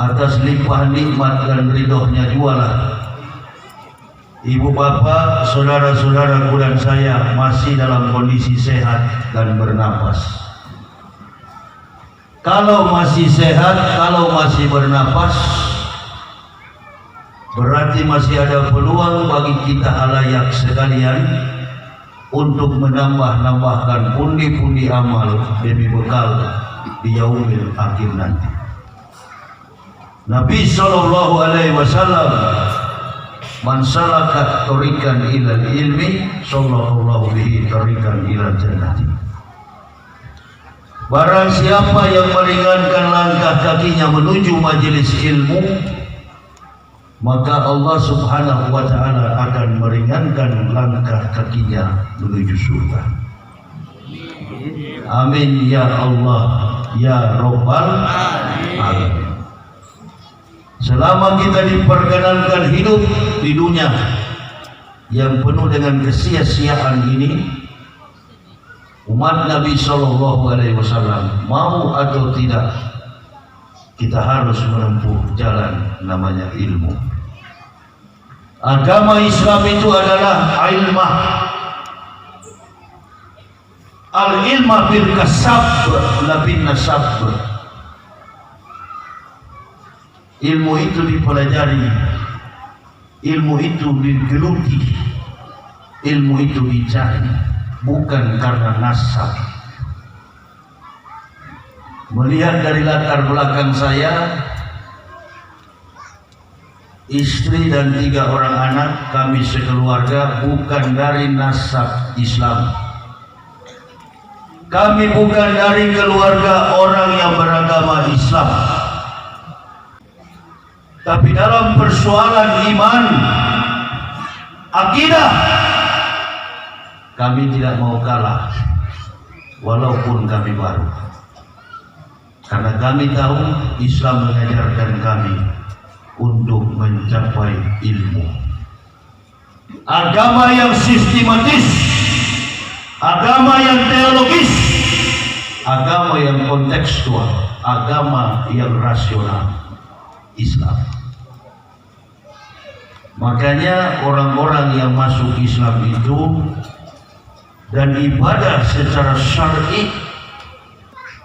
atas limpah nikmat dan ridhonya jualah. Ibu bapak, saudara-saudaraku dan saya masih dalam kondisi sehat dan bernapas. Kalau masih sehat, kalau masih bernapas, berarti masih ada peluang bagi kita halayak sekalian untuk menambahkan pundi-pundi amal demi bekal di yaumil akhir nanti. Nabi sallallahu alaihi wasallam, man salaka tariqan ilal ilmi sallallahu bihi tariqan ilal jannati. Barang siapa yang meringankan langkah kakinya menuju majelis ilmu, maka Allah subhanahu wa ta'ala akan meringankan langkah kakinya menuju surga. Amin ya Allah ya Rabbal Alamin. Selama kita diperkenankan hidup di dunia yang penuh dengan kesia-siaan ini, umat Nabi Sallallahu Alaihi Wasallam mau atau tidak, kita harus menempuh jalan namanya ilmu. Agama Islam itu adalah ilmah. Al-ilmah bil kasab la bin nasab. Ilmu itu dipelajari, ilmu itu digeluti, ilmu itu dicari, bukan karena nasab. Melihat dari latar belakang saya, istri dan 3 orang anak, kami sekeluarga bukan dari nasab Islam. Kami bukan dari keluarga orang yang beragama Islam. Tapi dalam persoalan iman, akidah, kami tidak mau kalah, walaupun kami baru. Karena kami tahu Islam mengajarkan kami untuk mencapai ilmu. Agama yang sistematis, agama yang teologis, agama yang kontekstual, agama yang rasional, Islam. Makanya orang-orang yang masuk Islam itu dan ibadah secara syar'i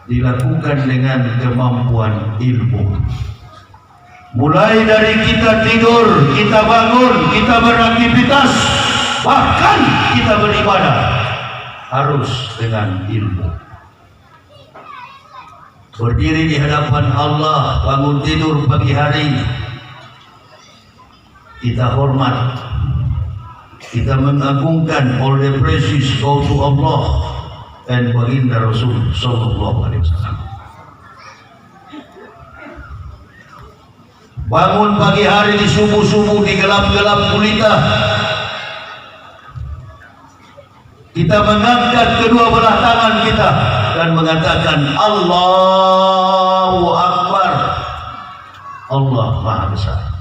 dilakukan dengan kemampuan ilmu. Mulai dari kita tidur, kita bangun, kita beraktivitas, bahkan kita beribadah, harus dengan ilmu. Berdiri di hadapan Allah, bangun tidur pagi hari, kita hormat, kita mengagungkan all the praises go to Allah dan baginda Rasul sallallahu alaihi wasallam. Bangun pagi hari di subuh-subuh, di gelap-gelap gulita, kita mengangkat kedua belah tangan kita dan mengatakan Allahu Akbar, Allah Maha Besar.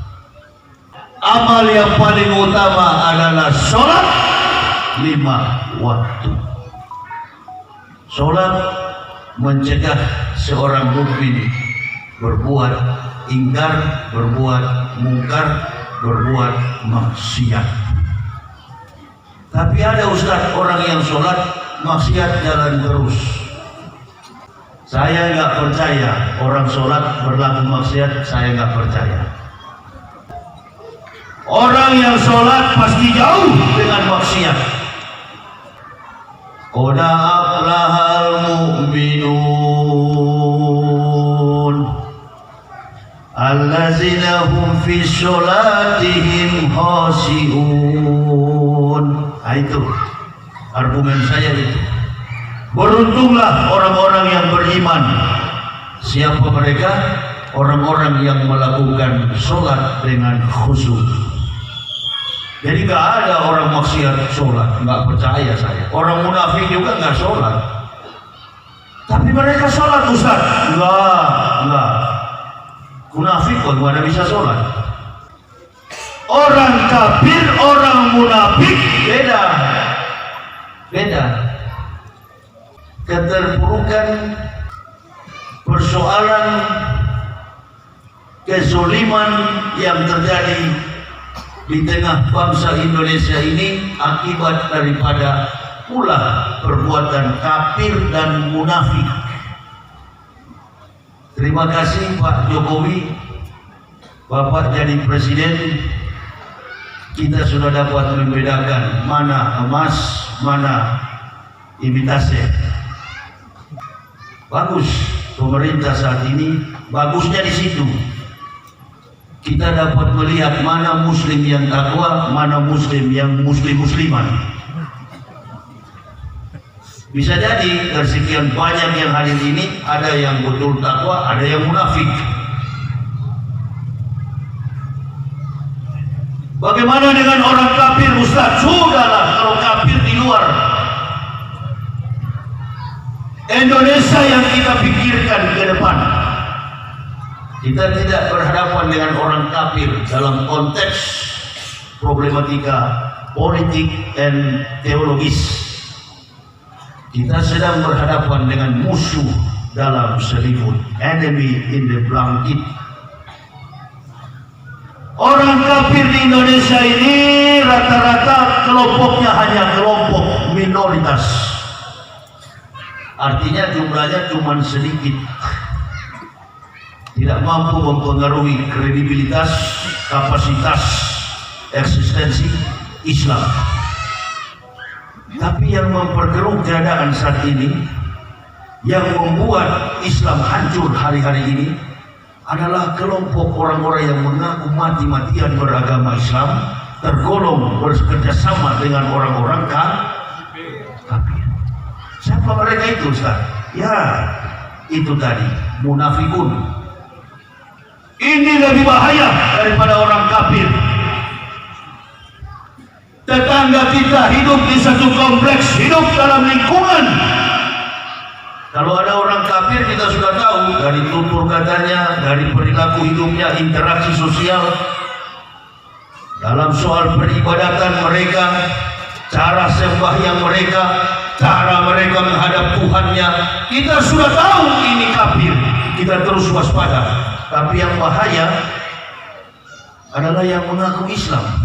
Amal yang paling utama adalah sholat 5 waktu. Sholat mencegah seorang mukmin berbuat ingkar, berbuat mungkar, berbuat maksiat. Tapi ada Ustaz, orang yang sholat maksiat jalan terus. Saya nggak percaya orang sholat berlaku maksiat, saya nggak percaya. Orang yang sholat pasti jauh dengan maksiat. Qad aflahal mu'minun allazina hum fi sholatihim khashi'un. Itu argumen saya itu. Beruntunglah orang-orang yang beriman. Siapa mereka? Orang-orang yang melakukan sholat dengan khusyuk. Jadi gak ada orang maksiat sholat, gak percaya saya. Orang munafik juga gak sholat. Tapi mereka sholat Ustaz. Enggak. Munafik kok mana bisa sholat. Orang kafir, orang munafik beda. Keterpurukan persoalan kezoliman yang terjadi di tengah bangsa Indonesia ini akibat daripada pula perbuatan kafir dan munafik. Terima kasih Pak Jokowi, Bapak jadi presiden, kita sudah dapat membedakan mana emas, mana imitasi. Bagus pemerintah saat ini, bagusnya di situ. Kita dapat melihat mana muslim yang takwa, mana muslim yang musliman. Bisa jadi dari sekian banyak yang hadir ini ada yang betul takwa, ada yang munafik. Bagaimana dengan orang kafir, Ustaz? Sudahlah kalau kafir di luar Indonesia yang kita pikirkan ke depan. Kita tidak berhadapan dengan orang kafir dalam konteks problematika politik dan teologis. Kita sedang berhadapan dengan musuh dalam selimut, enemy in the blanket. Orang kafir di Indonesia ini rata-rata kelompoknya hanya kelompok minoritas. Artinya jumlahnya cuma sedikit. Tidak mampu mempengaruhi kredibilitas, kapasitas, eksistensi Islam. Tapi yang memperkeruh keadaan saat ini, yang membuat Islam hancur hari-hari ini adalah kelompok orang-orang yang mengaku mati-matian beragama Islam, tergolong bekerjasama dengan orang-orang kafir. Siapa mereka itu, Ustaz? Ya, itu tadi, munafikun. Ini lebih bahaya daripada orang kafir. Tetangga kita hidup di satu kompleks, hidup dalam lingkungan. Kalau ada orang kafir kita sudah tahu dari tutur katanya, dari perilaku hidupnya, interaksi sosial, dalam soal peribadatan mereka, cara sembahyang mereka, cara mereka menghadap Tuhannya, kita sudah tahu ini kafir. Kita terus waspada. Tapi yang bahaya adalah yang mengaku Islam.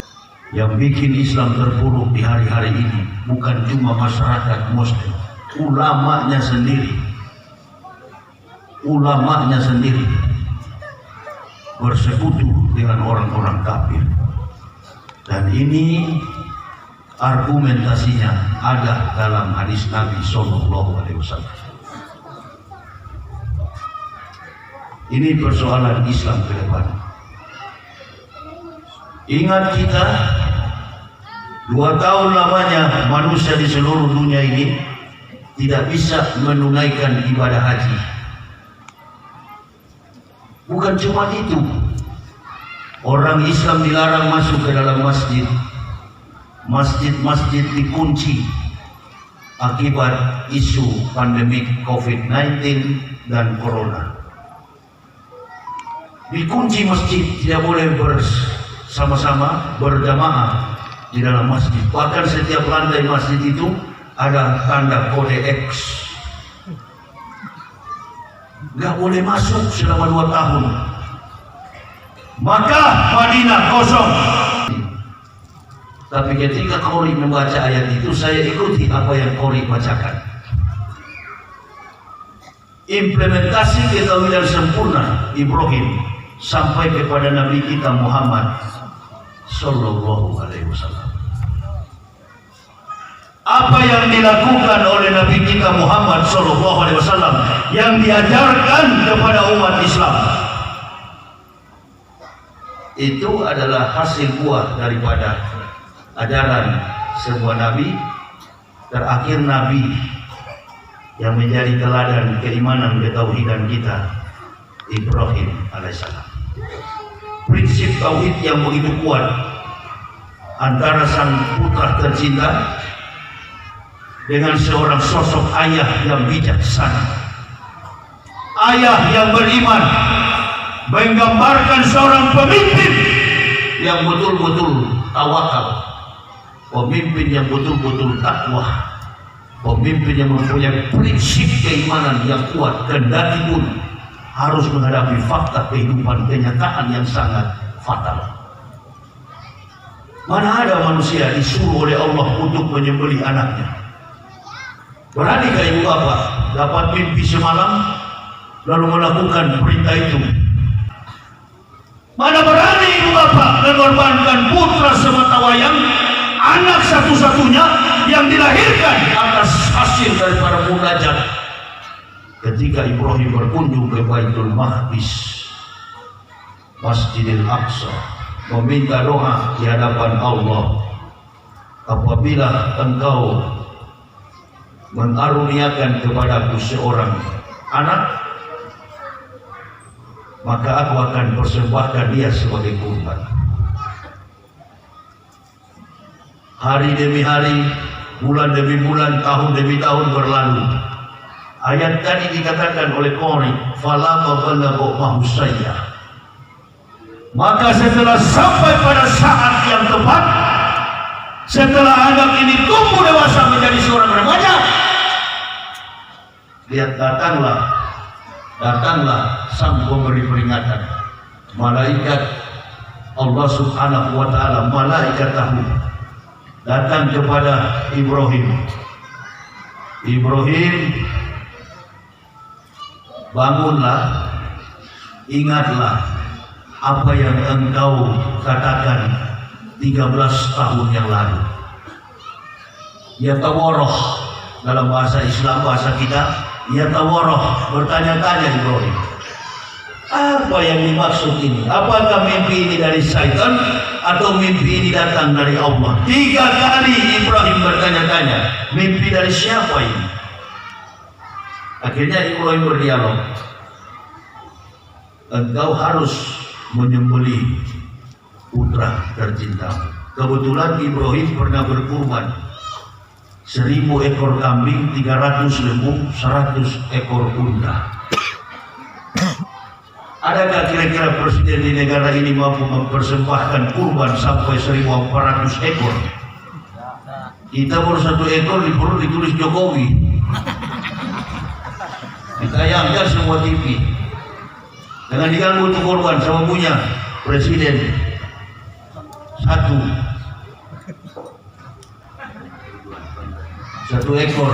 Yang bikin Islam terpuruk di hari-hari ini bukan cuma masyarakat Muslim, ulamanya sendiri. Ulamanya sendiri bersekutu dengan orang-orang kafir. Dan ini argumentasinya ada dalam hadis Nabi SAW. Ini persoalan Islam ke depan. Ingat kita 2 tahun lamanya manusia di seluruh dunia ini tidak bisa menunaikan ibadah haji. Bukan cuma itu, orang Islam dilarang masuk ke dalam masjid. Masjid-masjid dikunci akibat isu pandemik COVID-19 dan Corona. Dikunci masjid, tidak boleh bersama-sama berjamaah di dalam masjid. Bahkan setiap lantai masjid itu ada tanda kode X. Gak boleh masuk selama 2 tahun. Maka Madinah kosong. Tapi ketika Qori membaca ayat itu, saya ikuti apa yang Qori bacakan. Implementasi ketauhidan sempurna Ibrahim sampai kepada Nabi kita Muhammad Sallallahu Alaihi Wasallam. Apa yang dilakukan oleh Nabi kita Muhammad Sallallahu Alaihi Wasallam yang diajarkan kepada umat Islam itu adalah hasil buah daripada ajaran sebuah Nabi, terakhir Nabi yang menjadi teladan keimanan ketauhidan kita, Ibrahim alaihissalam. Prinsip tauhid yang begitu kuat antara sang putra tercinta dengan seorang sosok ayah yang bijaksana, ayah yang beriman, menggambarkan seorang pemimpin yang betul-betul tawakal, pemimpin yang betul-betul takwa, pemimpin yang mempunyai prinsip keimanan yang kuat, kendati pun harus menghadapi fakta kehidupan kenyataan yang sangat fatal. Mana ada manusia disuruh oleh Allah untuk menyembelih anaknya? Beranikah ibu bapak dapat mimpi semalam lalu melakukan perintah itu? Mana berani ibu bapak mengorbankan putra sematawayang, anak satu-satunya yang dilahirkan atas hasil daripada munajat ketika Ibrahim berkunjung ke Baitul Maqdis, Masjidil Aqsa, meminta doa di hadapan Allah. Apabila engkau mengaruniakan kepadaku seorang anak, maka aku akan persembahkan dia sebagai kurban. Hari demi hari, bulan demi bulan, tahun demi tahun berlalu. Ayat tadi dikatakan oleh Qori, "Falamma balagha mahusayya." Maka setelah sampai pada saat yang tepat, setelah anak ini tumbuh dewasa menjadi seorang remaja, lihat datanglah sang pemberi peringatan, malaikat Allah Subhanahu wa taala, malaikatahu, datang kepada Ibrahim. Ibrahim, bangunlah, ingatlah apa yang engkau katakan 13 tahun yang lalu. Yatawarrah, dalam bahasa Islam, bahasa kita, yatawarrah, bertanya-tanya Ibrahim, apa yang dimaksud ini? Apakah mimpi ini dari syaitan atau mimpi ini datang dari Allah? 3 kali Ibrahim bertanya-tanya, mimpi dari siapa ini? Akhirnya Ibrahim berdialog, engkau harus menyembelih putra tercinta. Kebetulan Ibrahim pernah berkurban 1000 ekor kambing, 300 lembu, 100 ekor unta. Adakah kira-kira presiden di negara ini mampu mempersembahkan kurban sampai 1400 ekor? Kita baru 1 ekor di perut ditulis Jokowi, ditayangkan semua TV. Jangan diganggu untuk korban sama punya presiden 1 ekor.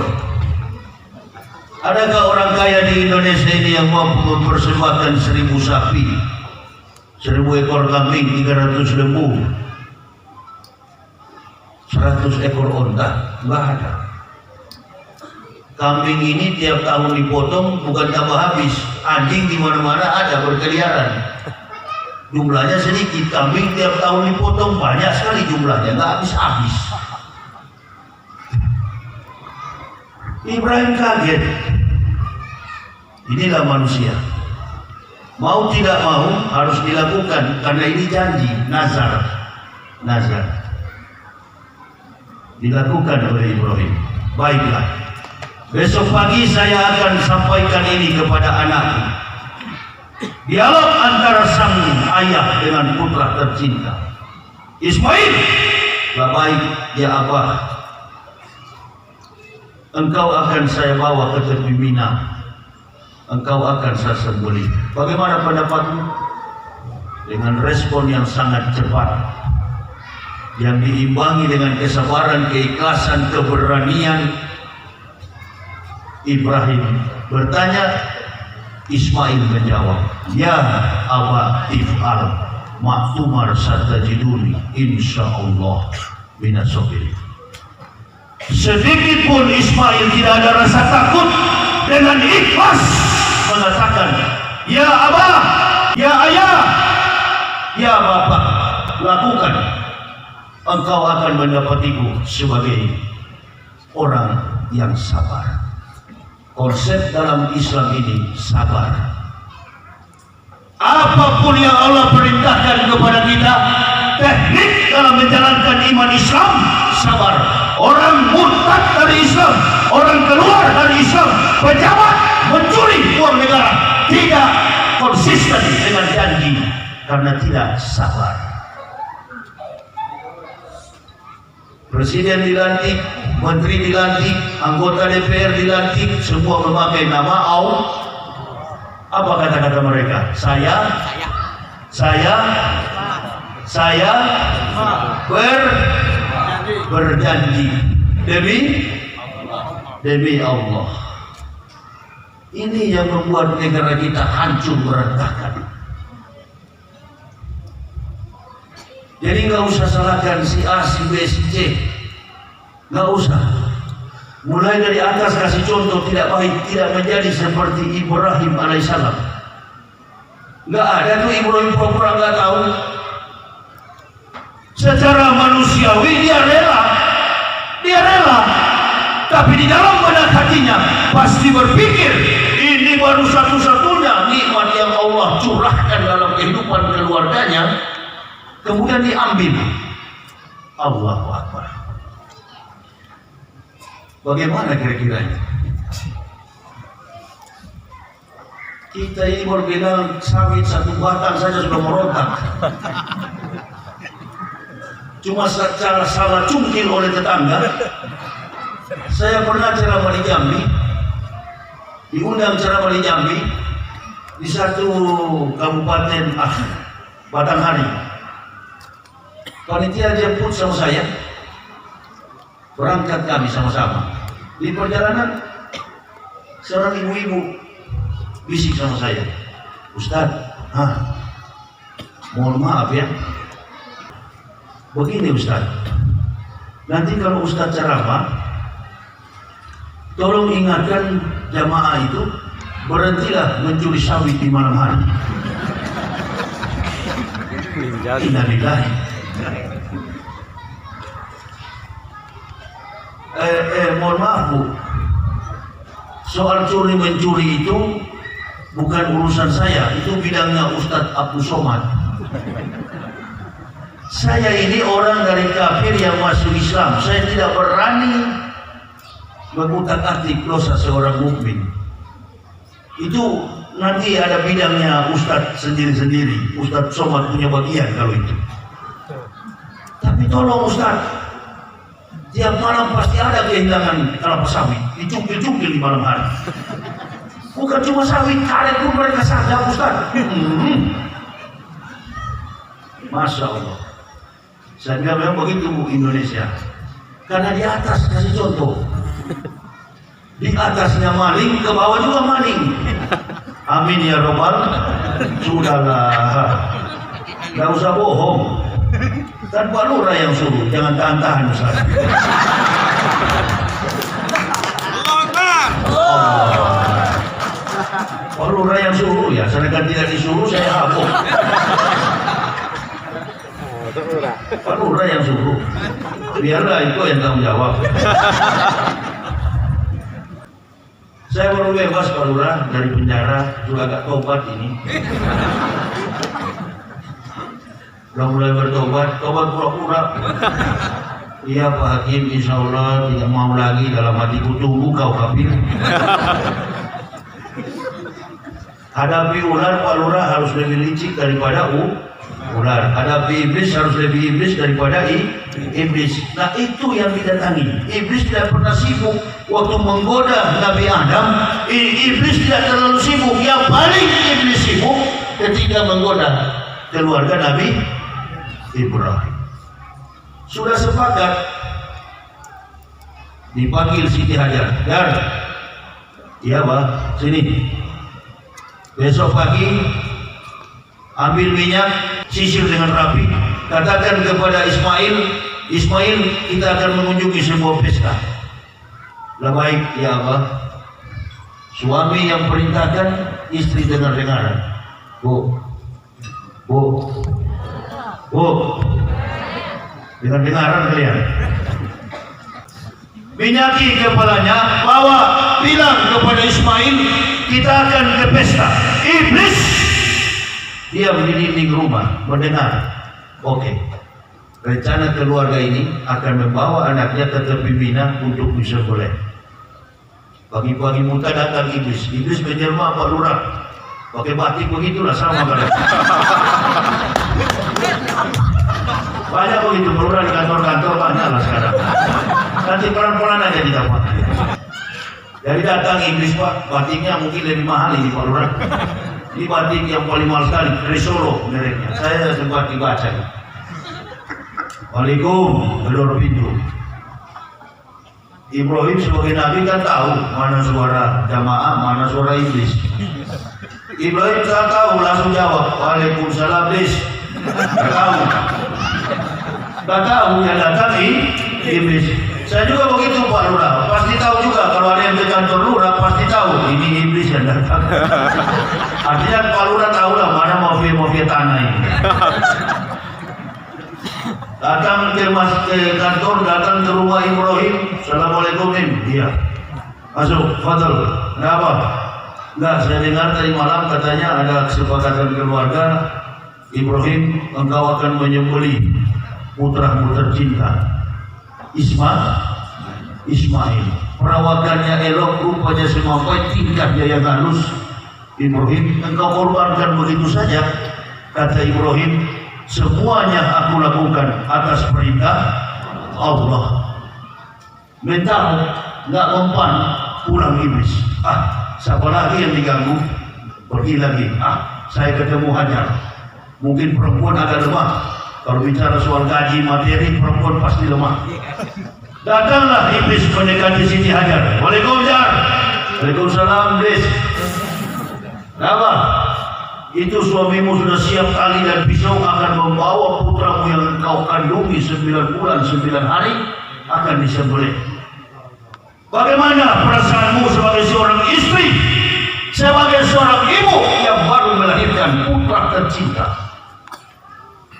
Adakah orang kaya di Indonesia ini yang mampu mempersembahkan 1000 sapi, 1000 ekor kambing, 300 lembu, 100 ekor onta? Enggak ada. Kambing ini tiap tahun dipotong bukan tambah habis, anjing di mana-mana ada berkeliaran. Jumlahnya sedikit, kambing tiap tahun dipotong banyak sekali jumlahnya, nggak habis-habis. Ibrahim kaget. Inilah manusia. Mau tidak mau harus dilakukan karena ini janji, nazar. Dilakukan oleh Ibrahim. Baiklah. Besok pagi saya akan sampaikan ini kepada anakku. Dialog antara sang ayah dengan putra tercinta. Ismail, baik ya Abah, engkau akan saya bawa ke tepi Mina. Engkau akan saya sembelih. Bagaimana pendapatmu? Dengan respon yang sangat cepat, yang diimbangi dengan kesabaran, keikhlasan, keberanian, Ibrahim bertanya, Ismail menjawab, ya Aba if'al ma'tumar satajiduni insyaallah minas sabirin. Sedikit pun Ismail tidak ada rasa takut, dengan ikhlas mengatakan, ya Aba, ya Ayah, ya Bapak, lakukan, engkau akan mendapatiku sebagai orang yang sabar. Konsep dalam Islam ini sabar. Apapun yang Allah perintahkan kepada kita, teknik dalam menjalankan iman Islam, sabar. Orang murtad dari Islam, orang keluar dari Islam, pejabat mencuri uang negara, tidak konsisten dengan janji karena tidak sabar. Presiden dilantik, menteri dilantik, anggota DPR dilantik, semua memakai nama Apa kata-kata mereka? Saya berjanji demi Allah. Ini yang membuat negara kita hancur berantakan. Jadi nggak usah salahkan si A, si B, si C, nggak usah. Mulai dari atas kasih contoh tidak baik, tidak menjadi seperti Ibrahim alaihissalam. Nggak ada tuh Ibrahim pura-pura nggak tahu. Secara manusiawi dia rela, tapi di dalam benak hatinya pasti berpikir ini baru satu-satunya nikmat yang Allah curahkan dalam kehidupan keluarganya, kemudian diambil. Allahu Akbar. Bagaimana kira-kiranya? Kita ini berbilang sawit satu batang saja sudah merontak. Cuma secara salah cungkil oleh tetangga. Saya pernah ceramah di Jambi, diundang ceramah di Jambi di satu kabupaten Batanghari. Panitia jemput sama saya, berangkat kami sama-sama. Di perjalanan seorang ibu-ibu bisik sama saya, Ustaz, mohon maaf ya, begini Ustaz, nanti kalau Ustaz ceramah, tolong ingatkan jamaah itu berhentilah mencuri sawit di malam hari. Innalillahi. Mohon maaf Bu, soal curi-mencuri itu bukan urusan saya, itu bidangnya Ustadz Abdul Somad. Saya ini orang dari kafir yang masuk Islam, saya tidak berani mengutak-atik dosa seorang mukmin. Itu nanti ada bidangnya Ustadz sendiri-sendiri. Ustadz Somad punya bagian kalau itu. Tapi tolong Ustadz, tiap malam pasti ada kehilangan kelapa sawit, dicungkil-cungkil di malam hari. Bukan cuma sawit, karet pun mereka sadar Ustaz. Masya Allah. Saya bilang memang begitu Bu Indonesia. Karena di atas kasih contoh. Di atasnya maling, ke bawah juga maling. Amin ya Rabbal. Sudahlah. Gak usah bohong. Kan Pak Lurah yang suruh, jangan tahan-tahan Ustaz. Pak Lurah yang suruh ya, sedangkan tidak disuruh saya hapus. Pak Lurah yang suruh, biarlah itu yang tanggung jawab. Saya baru bebas Pak Lurah dari penjara, sudah agak tobat ini. Sudah mulai bertobat, tobat pura-pura. Iya Pak Hakim, insya Allah tidak mau lagi, dalam hatiku tunggu kau kafir. Hadapi ular Pak Lurah harus lebih licik daripada ular. Hadapi iblis harus lebih iblis daripada iblis. Nah itu yang didatangi. Iblis tidak pernah sibuk waktu menggoda Nabi Adam. Iblis tidak terlalu sibuk. Yang paling iblis sibuk ketika menggoda keluarga Nabi Ibrahim. Sudah sepakat, dipanggil Siti Hajar. Dar, iya Pak, sini. Besok pagi ambil minyak, sisir dengan rapi. Katakan kepada Ismail, kita akan mengunjungi sebuah pesta. Lah baik, ya Pak. Suami yang perintahkan, istri dengar-dengaran. Bu, dengar-dengaran kalian. Minyaki kepalanya, bawa, bilang kepada Ismail, kita akan ke pesta. Iblis diam di dinding rumah mendengar. Oke, rencana keluarga ini akan membawa anaknya ke tepi Mina untuk disembelih. Pagi-pagi muka datang iblis. Iblis menjelma Pak Lurah. Pakai batik begitulah sama kan. Banyak begitu Lurah di kantor-kantor, banyak lah sekarang. Nanti pelan-pelan aja kita Pak. Jadi datang iblis Pak, batiknya mungkin lebih mahal ini Pak Lurah. Ini batik yang paling mahal sekali, dari Solo mereknya. Saya sempat dibaca. Waalaikum, gedor pintu. Ibrahim sebagai nabi kan tahu mana suara jamaah, mana suara iblis. Ibrahim tak tahu, langsung jawab, Waalaikumsalam iblis. Tak tahu. Tak tahu yang datang iblis. Saya juga begitu Pak Lurah, pasti tahu juga kalau ada yang ke kantor Lurah pasti tahu ini iblis yang datang. Artinya Pak Lurah tahu lah mana mafia tanah ini. Datang ke kantor, datang ke rumah Ibrahim. Assalamualaikum Im. Iya. Masuk, fadl. Kenapa? Enggak, saya dengar tadi malam katanya ada kesepakatan keluarga Ibrahim engkau akan menyembelih putramu tercinta Ismail. Perawakannya elok, rupanya semampai, tingkahnya yang halus. Ibrahim, engkau korbankan begitu saja. Kata Ibrahim, semuanya aku lakukan atas perintah Allah. Mental nggak mempan, pulang iblis. Siapa lagi yang diganggu? Pergi lagi. Saya ketemu Hajar. Mungkin perempuan agak lemah. Kalau bicara soal gaji materi, perempuan pasti lemah. Datanglah iblis mendekati Siti Hajar. Waalaikumsalam. Waalaikumsalam iblis. Kenapa? Itu suamimu sudah siap tali dan pisau akan membawa putramu yang engkau kandungi 9 bulan 9 hari akan disembelih. Bagaimana perasaanmu sebagai seorang istri, sebagai seorang ibu yang baru melahirkan putra tercinta?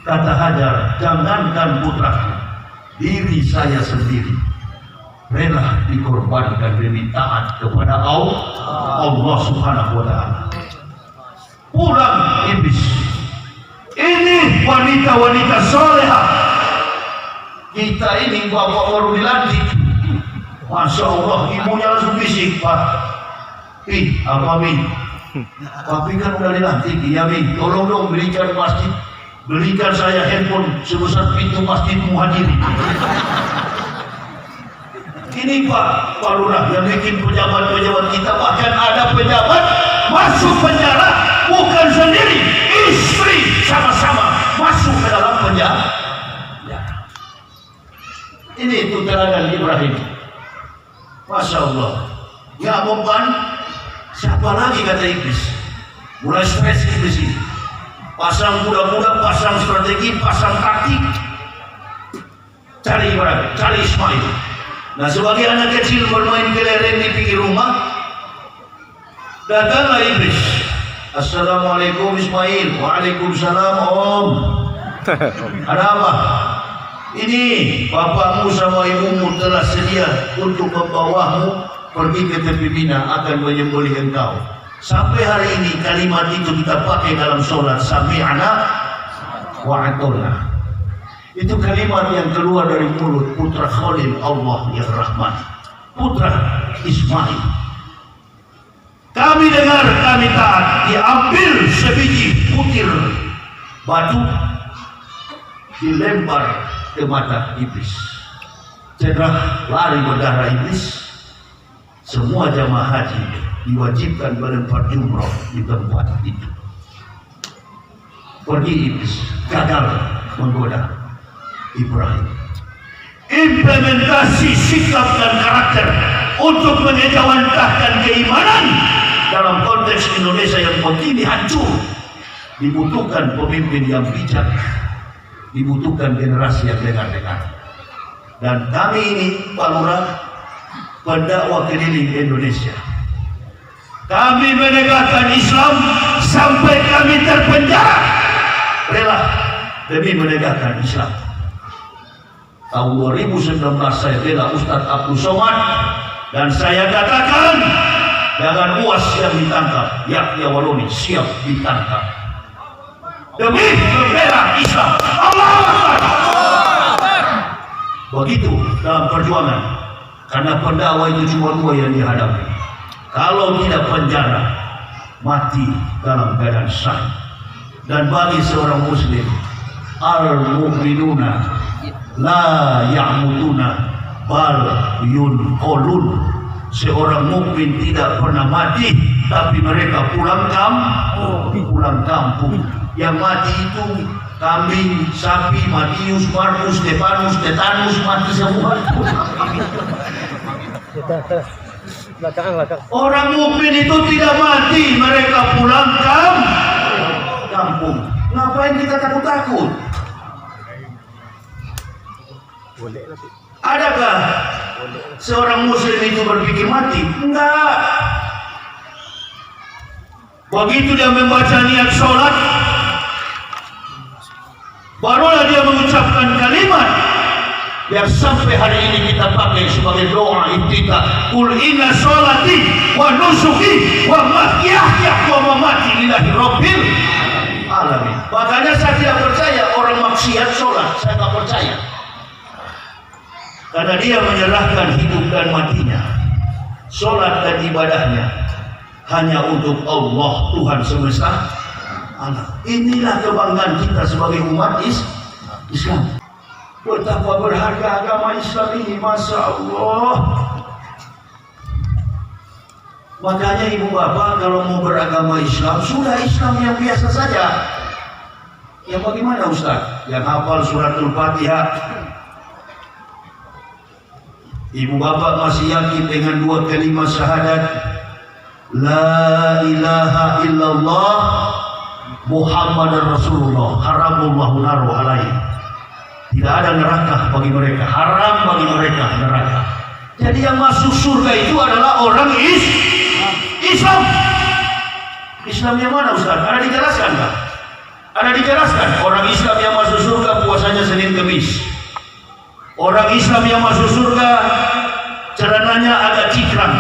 Kata Hajar, jangankan putraku, diri saya sendiri rela dikorbankan demi taat kepada Allah Subhanahu wa Ta'ala. Pulang iblis. Ini wanita-wanita solehah. Kita ini bapak baru dilantik. Masya Allah, ibunya langsung bisik, Pak. Apa Mi? Papi kan udah dilantik, iya Mi. Tolong dong belikan masjid. Belikan saya handphone sebesar pintu masjid Muhajirin. Ini Pak Lurah yang bikin pejabat-pejabat kita, bahkan ada pejabat masuk penjara bukan sendiri, istri sama-sama masuk ke dalam penjara. Ini itu teladan Ibrahim. Masya Allah. Ya mempan, siapa lagi kata iblis? Mulai stres iblis ini. Pasang muda-muda, pasang strategi, pasang taktik. Cari Ibrahim, cari Ismail. Nah, sebagai anak kecil bermain kelereng di pinggir rumah, datanglah iblis. Assalamualaikum Ismail. Waalaikumsalam Om. Ada apa? Ini bapakmu sama ibumu telah sedia untuk membawamu pergi ke tepi Mina, akan menyembelih engkau. Sampai hari ini kalimat itu kita pakai dalam sholat, sami'na wa ata'na. Itu kalimat yang keluar dari mulut putra Khalil Allah yang Rahman, putra Ismail. Kami dengar, kami taat. Diambil sebiji putir batu, dilempar ke mata iblis. Cedera, lari berdarah iblis. Semua jamaah haji diwajibkan melempar jumrah di tempat itu. Pergi iblis, gagal menggoda Ibrahim. Implementasi sikap dan karakter untuk mengejawantahkan keimanan dalam konteks Indonesia yang begini hancur, dibutuhkan pemimpin yang bijak, dibutuhkan generasi yang dengar-dengar. Dan kami ini Pak Lurah, pendakwah keliling Indonesia, kami menegakkan Islam sampai kami terpenjara, rela demi menegakkan Islam. Tahun 2019 saya bela Ustadz Abdul Somad, dan saya katakan jangan UAS yang ditangkap, Yahya Waloni siap ditangkap demi membela Islam. Allahu Akbar. Begitu dalam perjuangan, karena pendakwah itu cuma dua yang dihadapi. Kalau tidak penjara, mati dalam keadaan sah. Dan bagi seorang muslim, al-mu'minuna la ya'mutuna bal yunqalun. seorang mukmin tidak pernah mati, tapi mereka pulang kampung. Yang mati itu kambing, sapi, Matius, Markus, Stefanus, Tetanus, mati semua. Belakang. Orang mukmin itu tidak mati, mereka pulang kampung. Ngapain kita takut-takut? Adakah seorang muslim itu berpikir mati? Enggak. Begitu dia membaca niat sholat, barulah dia mengucapkan kalimat yang sampai hari ini kita pakai sebagai doa iftitah. Qul inna sholati wa nusuki wa mahyaya wa mamati lillahi rabbil alamin. Makanya saya tidak percaya orang maksiat sholat, saya tak percaya. Karena dia menyerahkan hidup dan matinya, sholat dan ibadahnya hanya untuk Allah, Tuhan semesta alam. Inilah kebanggaan kita sebagai umat Islam. Betapa berharga agama Islam ini, Masya Allah. Makanya ibu bapak kalau mau beragama Islam, sudah Islam yang biasa saja. Ya bagaimana Ustaz? Yang hafal suratul Fatihah. Ibu bapak masih yakin dengan dua kalimat syahadat, La ilaha illallah Muhammadar Rasulullah, haramullahu naru alaihi. Tidak ada neraka bagi mereka, haram bagi mereka neraka. Jadi yang masuk surga itu adalah orang Islam. Islam yang mana Ustaz? Ada dijelaskan nggak? Ada dijelaskan. Orang Islam yang masuk surga puasanya Senin Kemis. Orang Islam yang masuk surga celananya agak cingkrang.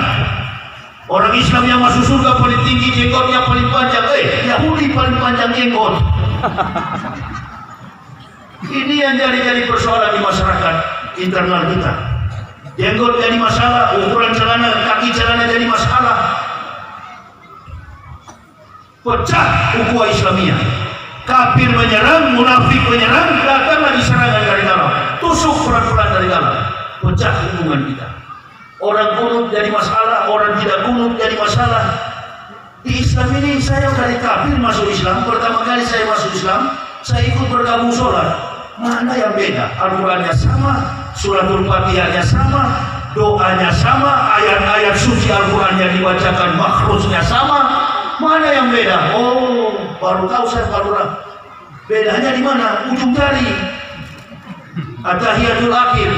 Orang Islam yang masuk surga paling tinggi jenggotnya paling panjang. Yahudi paling panjang jenggot. Ini yang jadi persoalan di masyarakat internal kita. Jenggot jadi masalah, ukuran celana, kaki celana jadi masalah. Pecah ukhuwah Islamiyah. Kafir menyerang, munafik menyerang, datang lagi serangan dari dalam. Tusuk pelan-pelan dari dalam. Pecah hubungan kita. Orang kunut jadi masalah, orang tidak kunut jadi masalah. Di Islam ini saya dari kafir masuk Islam. Pertama kali saya masuk Islam, saya ikut bergabung sholat. Mana yang beda? Al-Qurannya sama, suratul Fatihahnya sama, doanya sama, ayat-ayat suci Al-Qurannya dibacakan makhrujnya sama. Mana yang beda? Oh, baru tahu saya Al-Quran. Bedanya di mana? Ujung jari. At-tahiyatul akhir.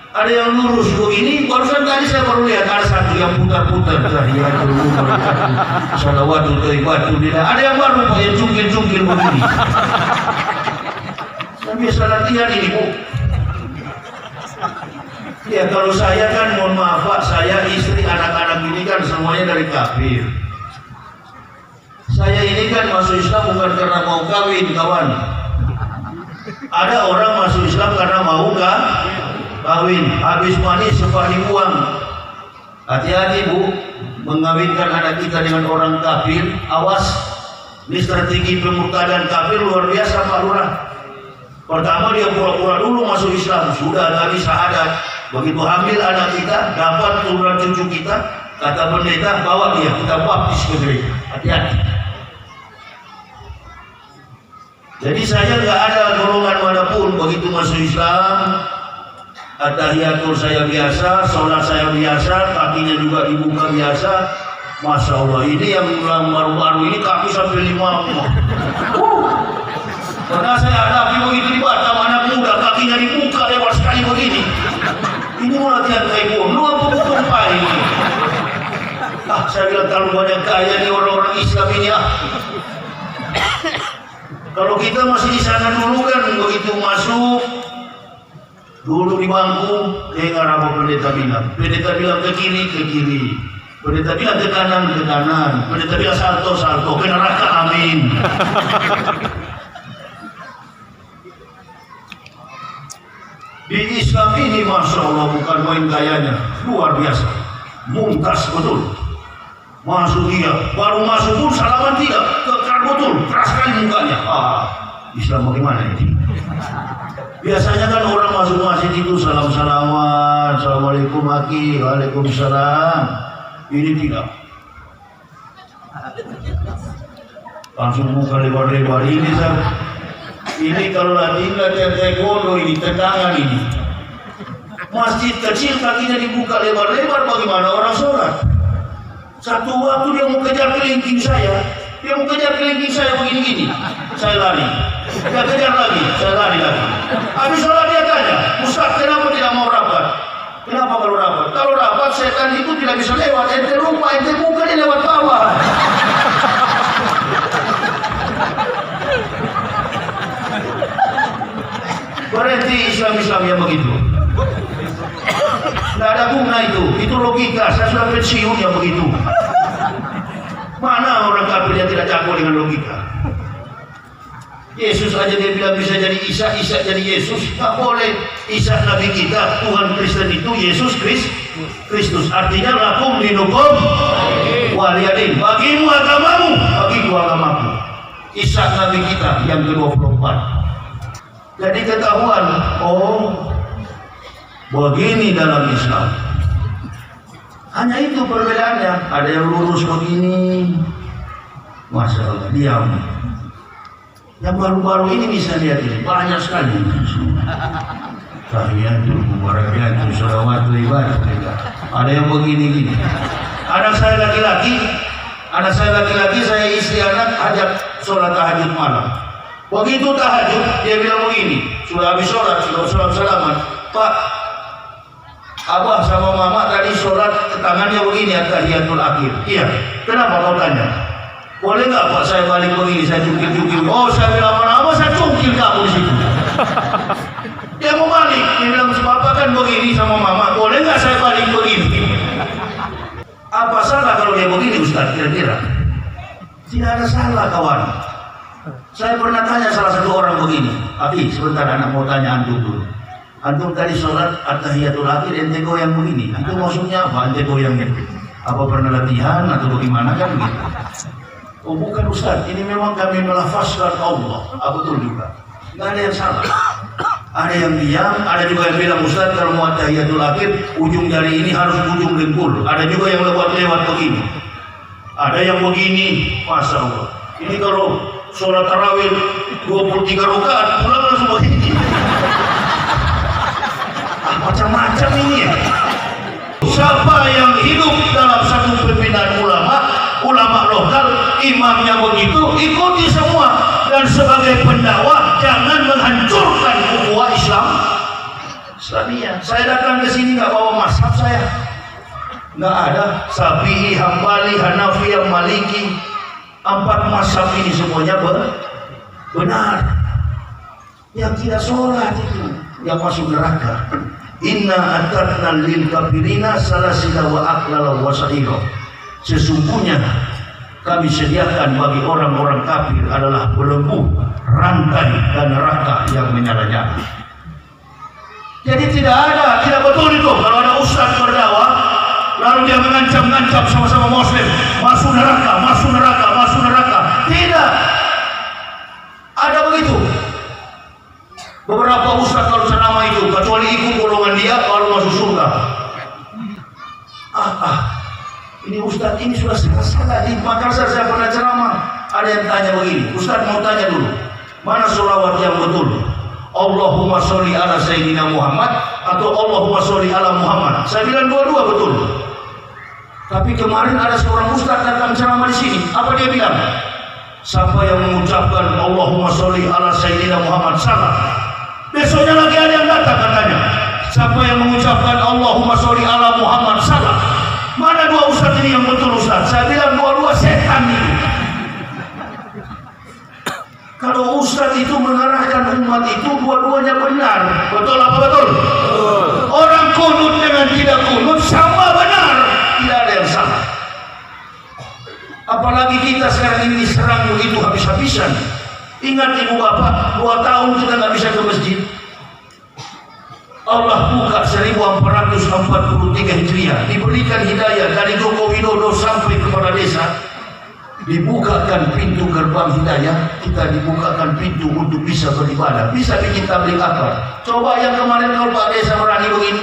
Ada yang lurus begini, barusan tadi saya baru lihat ada satu yang putar-putar. Tahiyatul barakatuh. Shalawatul thayyibatul lillahi. Ada yang baru Pak, yang cungkil-cungkil begini. Saya biasa latihan ini, Bu. Ya kalau saya kan mohon maaf Pak, saya istri anak-anak ini kan semuanya dari kafir. Saya ini kan masuk Islam bukan karena mau kawin, kawan. Ada orang masuk Islam karena mau kawin, habis manis sempat dibuang. Hati-hati Bu, mengawinkan anak kita dengan orang kafir, awas. Ini strategi pemurtadan kafir luar biasa Pak Lurah. Pertama dia pura-pura dulu masuk Islam, sudah tadi syahadat. Begitu hamil anak kita, dapat turunan cucu kita, kata pendeta bawa dia, kita baptis ke gereja. Hati-hati. Jadi saya nggak ada golongan manapun begitu masuk Islam. At-tahiyatul saya biasa, sholat saya biasa, kakinya juga dibuka biasa. Masya Allah, ini yang baru-baru ini kaki sampai 5. Karena saya hadapi begitu di Batam, anak muda kakinya dibuka lebar sekali begini. Ini mau latihan taekwondo apa bukan ini? Saya bilang terlalu banyak kaya nih orang-orang Islam ini . Kalau kita masih di sana dulu kan begitu masuk dulu di bangku, dengar apa pendeta bilang. Pendeta bilang ke kiri, pendeta bilang ke kanan, pendeta bilang salto, ke neraka, amin. Di Islam ini Masya Allah bukan main gayanya, luar biasa, mumtaz betul. Masuk dia, baru masuk pun salaman tidak, kekar betul, keras sekali mukanya. Islam bagaimana ini? Biasanya kan orang masuk masjid itu salam-salaman, assalamualaikum aki, waalaikumsalam. Ini tidak. Langsung muka lebar-lebar ini ini kalau lagi latihan taekwondo ini tendangan ini. Masjid kecil kakinya dibuka lebar-lebar, bagaimana orang sholat? Satu waktu dia mau kejar kelingking saya, begini-gini, saya lari. Dia kejar lagi, saya lari lagi. Habis sholat dia tanya, Ustaz kenapa tidak mau rapat? Kenapa kalau rapat? Kalau rapat setan itu tidak bisa lewat, ente lupa, ente buka dia lewat bawah. Berarti Islam yang begitu. Tidak ada guna itu logika. Saya sudah pensiun yang begitu. Mana orang kafir yang tidak jago dengan logika? Yesus aja dia bilang bisa jadi Isa, Isa jadi Yesus. Tak boleh. Isa Nabi kita, Tuhan Kristen itu Yesus Kristus. Artinya lakum dinukum waliyadin. Bagimu agamamu, bagiku agamaku. Isa Nabi kita yang ke-24. Jadi ketahuan, begini dalam Islam. Hanya itu perbedaannya. Ada yang lurus begini, Masya Allah, diam. Yang baru-baru ini bisa lihat ini, banyak sekali. Tahiyatu, mubarakatuh, sholawatu, ibadah. Ada yang begini-gini. Anak saya laki-laki, saya istri anak ajak sholat tahajud malam. Begitu tahajud, dia bilang begini, sudah habis sholat, sudah salam-salaman. Pak, Abah sama Mama tadi sholat tangannya begini, tahiyatul akhir. Iya, kenapa kau tanya? Boleh nggak Pak saya balik begini, saya cungkil-cungkil? Oh, saya bilang lama-lama saya cungkil kamu di situ. Dia mau balik, dia bilang Bapak kan begini sama Mama, boleh nggak saya balik begini? Apa salah kalau dia begini Ustaz kira-kira? Tidak ada salah kawan. Saya pernah tanya salah satu orang begini, Abi sebentar anak mau tanya antum dulu. Antum tadi sholat at-tahiyatul akhir ente goyang begini, itu maksudnya apa ente goyang gitu? Apa pernah latihan atau bagaimana kan gitu? Oh bukan Ustaz, ini memang kami melafazkan Allah. Betul juga, nggak ada yang salah. Ada yang diam, ada juga yang bilang Ustaz kalau mau at-tahiyatul akhir ujung jari ini harus ujung dengkul. Ada juga yang lewat begini. Ada yang begini, Masya Allah. Ini kalau sholat tarawih 23 rakaat pulang langsung begini. Macam-macam ini ya. Siapa yang hidup dalam satu pembinaan ulama lokal, imamnya begitu, ikuti semua. Dan sebagai pendakwah jangan menghancurkan ukhuwah Islamiyah. Saya datang ke sini nggak bawa mazhab saya, nggak ada. Syafi'i, Hambali, Hanafi, Maliki, 4 mazhab ini semuanya benar. Yang tidak sholat itu yang masuk neraka. Inna atatna lil kafirina salasila wa aqlala wa sa'ira. Sesungguhnya kami sediakan bagi orang-orang kafir adalah belenggu, rantai dan neraka yang menyala-nyala. Jadi tidak betul itu kalau ada ustaz berdakwah lalu dia mengancam-ngancam sama-sama muslim, masuk neraka. Tidak ada begitu. Beberapa ustaz kalau ceramah itu kecuali ikut golongan dia baru masuk surga. Ini ustaz ini sudah salah. Di Makassar saya pernah ceramah, ada yang tanya begini, Ustaz mau tanya dulu, mana sholawat yang betul? Allahumma sholli ala Sayyidina Muhammad atau Allahumma sholli ala Muhammad? Saya bilang dua-dua betul. Tapi kemarin ada seorang ustaz datang ceramah di sini, apa dia bilang? Siapa yang mengucapkan Allahumma sholli ala Sayyidina Muhammad salah. Besoknya lagi ada yang datang katanya, siapa yang mengucapkan Allahumma sholli ala Muhammad salah. Mana dua ustaz ini yang betul Ustaz? Saya bilang dua-dua setan itu. Kalau ustaz itu mengarahkan umat itu dua-duanya benar. Betul apa betul? Orang kunut dengan tidak kunut sama benar. Tidak ada yang salah. Apalagi kita sekarang ini diserang begitu habis-habisan. Ingat ibu bapak, 2 tahun kita nggak bisa ke masjid. Allah buka 1443 Hijriah, diberikan hidayah dari Joko Widodo sampai kepada desa. dibukakan pintu gerbang hidayah, kita dibukakan pintu untuk bisa beribadah, bisa bikin tabligh akbar. Coba yang kemarin kalau Pak Desa berani begini,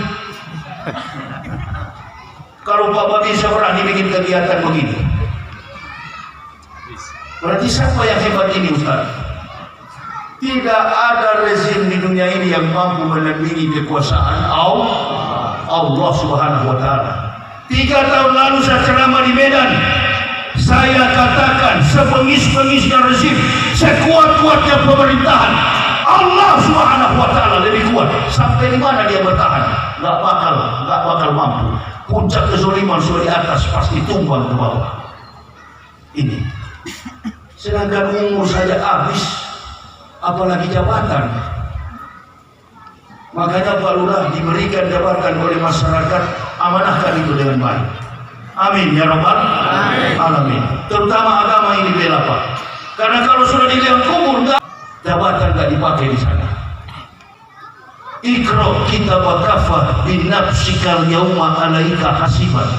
kalau Bapak bisa berani bikin kegiatan begini, berarti siapa yang hebat ini Ustaz? Tidak ada rezim di dunia ini yang mampu menandingi kekuasaan Allah Subhanahu wa Ta'ala. 3 tahun lalu saya ceramah di Medan. Saya katakan sebengis-bengisnya rezim, sekuat-kuatnya pemerintahan, Allah Subhanahu wa Ta'ala lebih kuat. Sampai di mana dia bertahan? Gak bakal mampu. Puncak kezaliman sudah di atas, pasti tumbang ke bawah. Ini. Sedangkan umur saja habis, apalagi jabatan. Makanya Pak Lurah diberikan jabatan oleh masyarakat, amanahkan itu dengan baik. Amin ya rabbal alamin. Terutama agama ini bela Pak. Karena kalau sudah di liang kubur, jabatan gak dipakai di sana. Iqra kitabaka kafa binafsikal yauma alaika hasiban.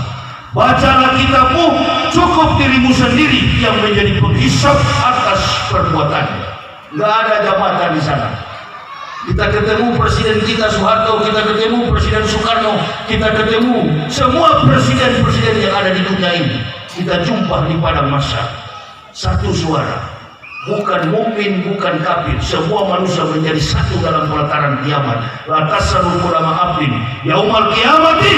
Bacalah kitabmu, cukup dirimu sendiri yang menjadi penghisap atas perbuatanmu. Gak ada jabatan di sana. Kita ketemu presiden kita Soeharto, kita ketemu presiden Soekarno, kita ketemu semua presiden-presiden yang ada di dunia ini. Kita jumpa di padang mahsyar. Satu suara, bukan mukmin, bukan kafir, semua manusia menjadi satu dalam pelataran kiamat. La tasarul ulama abdin yaumal qiyamati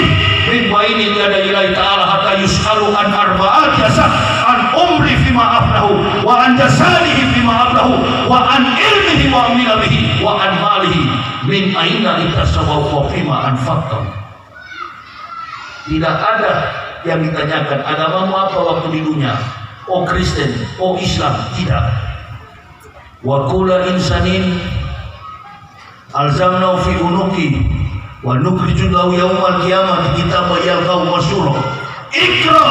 min baini yadayi ta'ala hatta yus'alu an arba'at yasa an umri fima aflahu wa an jasadihi fima aflahu wa an ilmihi wa amila bihi wa an malihi min aina itasawaw wa fima anfaqtam. Tidak ada yang ditanyakan agamamu apa waktu di dunia, oh Kristen, oh Islam, tidak. Wa kula insanin alzamna fi unuki wa nukhriju lahu yaumal qiyamati kitaban yalqahu masyura. Iqra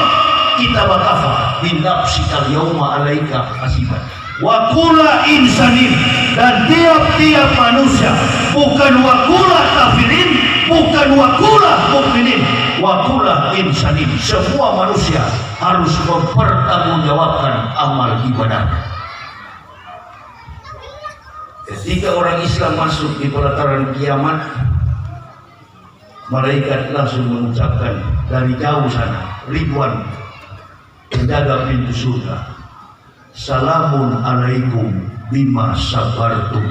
kitabaka kafa bi nafsikal yauma alaika hasiban. Wa kula insanin, dan tiap-tiap manusia, bukan wa kula kafirin, bukan wa kula mukminin, wa kula insanin, semua manusia harus mempertanggungjawabkan amal ibadahnya. Ketika orang Islam masuk di pelataran kiamat, malaikat langsung mengucapkan dari jauh sana, Ridwan, penjaga pintu surga, salamun alaikum bima sabartum.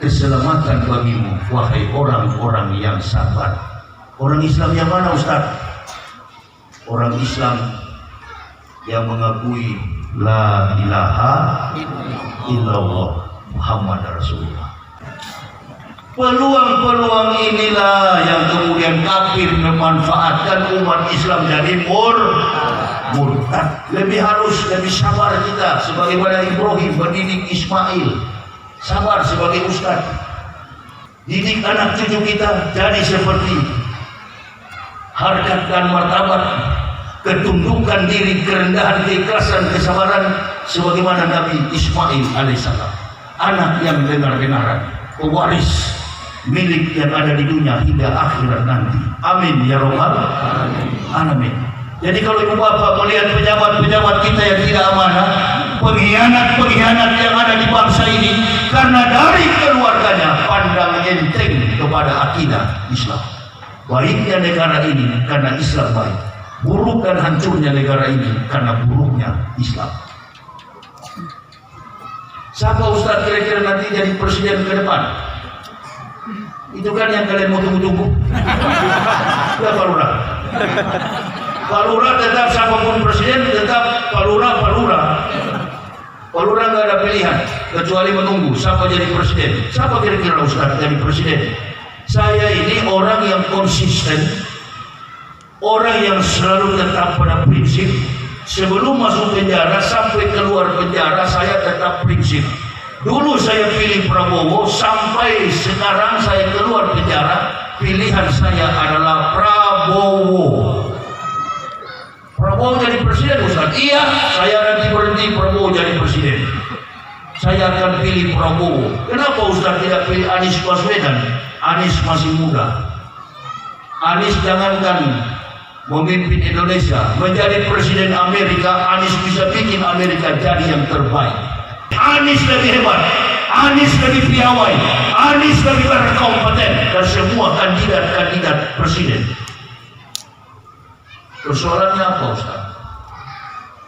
Keselamatan bagimu, wahai orang-orang yang sabar. Orang Islam yang mana Ustaz? Orang Islam yang mengakui la ilaha illallah Muhammad Rasulullah. Peluang-peluang inilah yang kemudian kafir memanfaatkan umat Islam jadi murtad. Lebih harus, lebih sabar kita sebagaimana Ibrahim mendidik Ismail. Sabar sebagai ustaz. Didik anak cucu kita jadi seperti harkat dan martabat, ketundukan diri, kerendahan, keikhlasan, kesabaran sebagaimana Nabi Ismail alaihissalam. Anak yang benar-benaran, pewaris milik yang ada di dunia hingga akhirat nanti. Amin ya rabbal alamin. Jadi kalau ibu bapak melihat pejabat-pejabat kita yang tidak amanah, pengkhianat-pengkhianat yang ada di bangsa ini, karena dari keluarganya pandang enteng kepada akidah Islam. Baiknya negara ini karena Islam baik, buruk dan hancurnya negara ini karena buruknya Islam. Siapa Ustaz kira-kira nanti jadi presiden ke depan? Itu kan yang kalian mau tunggu-tunggu. Ya Pak Lurah. Pak Lurah tetap siapapun presiden, tetap Pak Lurah. Pak Lurah nggak ada pilihan kecuali menunggu siapa jadi presiden. Siapa kira-kira Ustaz jadi presiden? Saya ini orang yang konsisten, orang yang selalu tetap pada prinsip. Sebelum masuk penjara sampai keluar penjara saya tetap prinsip. Dulu saya pilih Prabowo, sampai sekarang saya keluar penjara, pilihan saya adalah Prabowo. Prabowo jadi presiden Ustaz? Iya, saya nanti berhenti Prabowo jadi presiden. Saya akan pilih Prabowo. Kenapa Ustaz tidak pilih Anies Baswedan? Anies masih muda. Anies jangankan memimpin Indonesia, menjadi presiden Amerika, Anies bisa bikin Amerika jadi yang terbaik. Anies lebih hebat, Anies lebih piawai, Anies lebih berkompeten dan semua kandidat presiden. Persoalannya apa, Ustaz?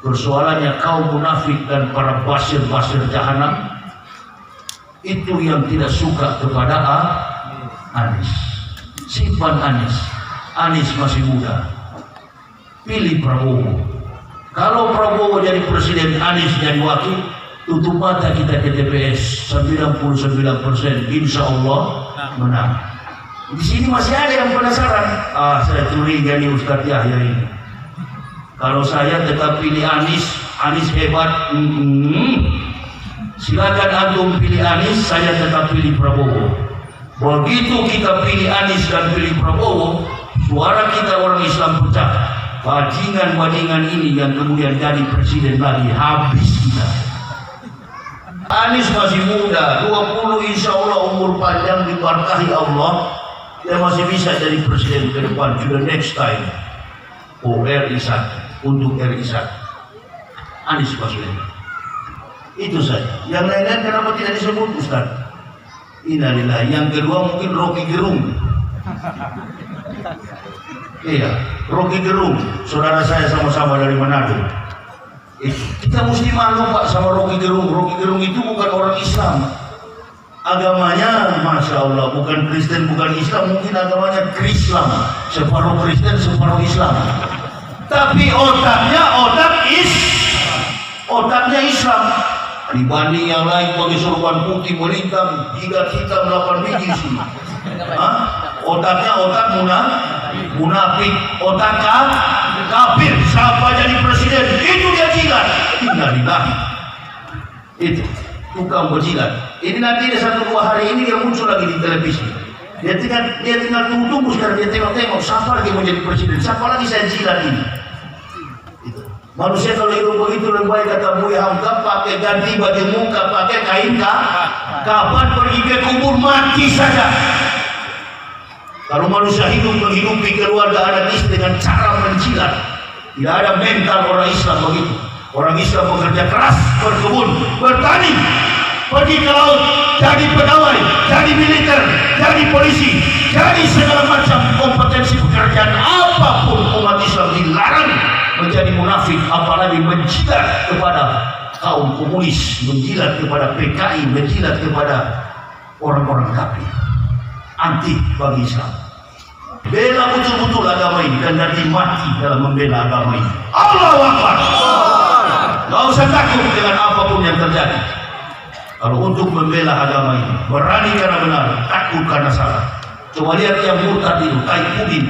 Persoalannya kaum munafik dan para basir-basir jahanam itu yang tidak suka kepada Anies. Simpan Anies. Anies masih muda. Pilih Prabowo. Kalau Prabowo jadi presiden, Anies jadi wakil, tutup mata kita ke TPS 99%, insya Allah menang. Di sini masih ada yang penasaran. Saya curiga nih Ustadz Yahya ini. Kalau saya tetap pilih Anies, Anies hebat. Silakan antum pilih Anies, saya tetap pilih Prabowo. Begitu kita pilih Anies dan pilih Prabowo, suara kita orang Islam pecah. Bajingan-bajingan ini yang kemudian jadi presiden lagi, habis kita. Anies masih muda, 20 insya Allah umur panjang diberkahi Allah. Dia masih bisa jadi presiden ke depan, to the next time. RI 1, untuk RI 1. Anies Baswedan. Itu saja. Yang lain-lain kenapa tidak disebut Ustaz? Innalillah. Yang kedua mungkin Rocky Gerung. Iya, Rocky Gerung. Saudara saya sama-sama dari Manado. Kita mesti malu Pak sama Rocky Gerung. Rocky Gerung itu bukan orang Islam. Agamanya, Masya Allah, bukan Kristen, bukan Islam. Mungkin agamanya Krislam. Separuh Kristen, separuh Islam. Tapi otaknya Islam. Dibanding yang lain pakai sorban putih melintang, jidat hitam 8 biji sini. Otak munafik, otak kafir. Siapa jadi presiden? Itu dia jilat. Innalillah. Itu tukang berjilat. Ini nanti ada 1-2 hari ini dia muncul lagi di televisi. Dia tinggal tunggu sekarang, dia tengok siapa lagi mau jadi presiden, siapa lagi saya jilat ini. Manusia kalau hidup begitu lebih baik kata Buya Hamka, pakai ganti baju muka, pakai kain kapan pergi ke kubur mati saja. Kalau manusia hidup menghidupi keluarga anak istri dengan cara menjilat, tidak ada mental orang Islam begitu. Orang Islam bekerja keras, berkebun, bertani, pergi ke laut, jadi pegawai, jadi militer, jadi polisi, jadi segala macam kompetensi pekerjaan apapun. Umat Islam dilarang menjadi munafik, apalagi menjilat kepada kaum komunis, menjilat kepada PKI, menjilat kepada orang-orang kafir. Anti bagi Islam. Bela betul-betul agama ini dan nanti mati dalam membela agama ini. Allahu Akbar. Gak usah takut dengan apapun yang terjadi. Kalau untuk membela agama ini, berani karena benar, takut karena salah. Coba lihat yang murtad itu, Taifudin.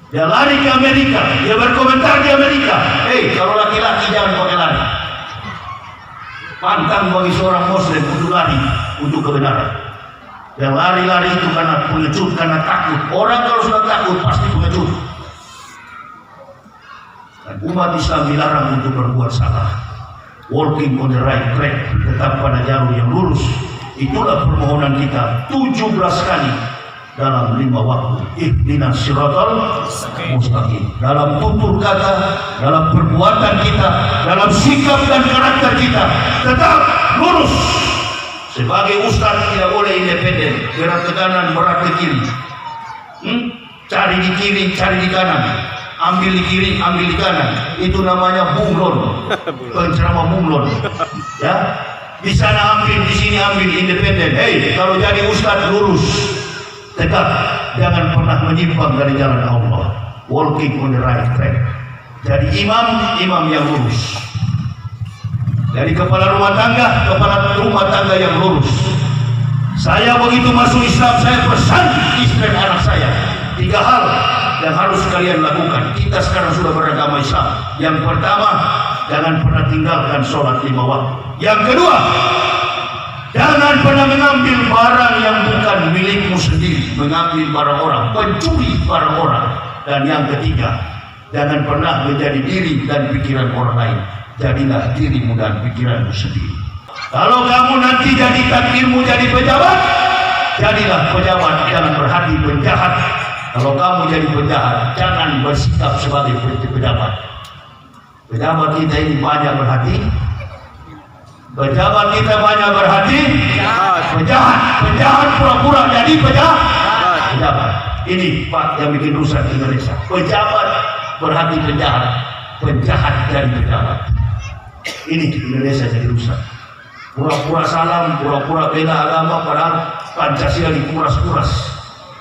Dia lari ke Amerika, dia berkomentar di Amerika. Kalau laki-laki jangan pakai lari. Pantang bagi seorang Muslim untuk lari untuk kebenaran. Yang lari-lari itu karena pengecut, karena takut. Orang kalau sudah takut pasti pengecut. Dan umat Islam dilarang untuk berbuat salah. Walking on the right track, tetap pada jalur yang lurus. Itulah permohonan kita 17 kali dalam 5 waktu. Ihdinas siratal mustaqim. Dalam tutur kata, dalam perbuatan kita, dalam sikap dan karakter kita, tetap lurus. Sebagai ustaz tidak boleh independen, berat ke kanan, berat ke kiri. Cari di kiri, cari di kanan. Ambil di kiri, ambil di kanan. Itu namanya bunglon. Penceramah bunglon. Ya, di sana ambil, di sini ambil, independen. Kalau jadi ustaz lurus, tegak, jangan pernah menyimpang dari jalan Allah. Walking on the right track. Jadi imam yang lurus. Dari kepala rumah tangga yang lurus. Saya begitu masuk Islam, saya pesan istri anak saya 3 hal yang harus kalian lakukan. Kita sekarang sudah beragama Islam. Yang pertama, jangan pernah tinggalkan sholat 5 waktu. Yang kedua, jangan pernah mengambil barang yang bukan milikmu sendiri, mengambil barang orang, pencuri barang orang. Dan yang ketiga, jangan pernah menjadi diri dan pikiran orang lain. Jadilah dirimu dan pikiranmu sendiri. Kalau kamu nanti jadi takdirmu jadi pejabat, jadilah pejabat, jangan berhati penjahat. Kalau kamu jadi penjahat, jangan bersikap sebagai pejabat. Pejabat kita ini banyak berhati. Pejabat kita banyak berhati. Penjahat pura-pura jadi pejabat. Ini Pak yang bikin rusak Indonesia. Pejabat berhati penjahat jadi pejabat. Ini Indonesia jadi rusak. Pura-pura salam, pura-pura bela agama, padahal Pancasila dikuras-kuras.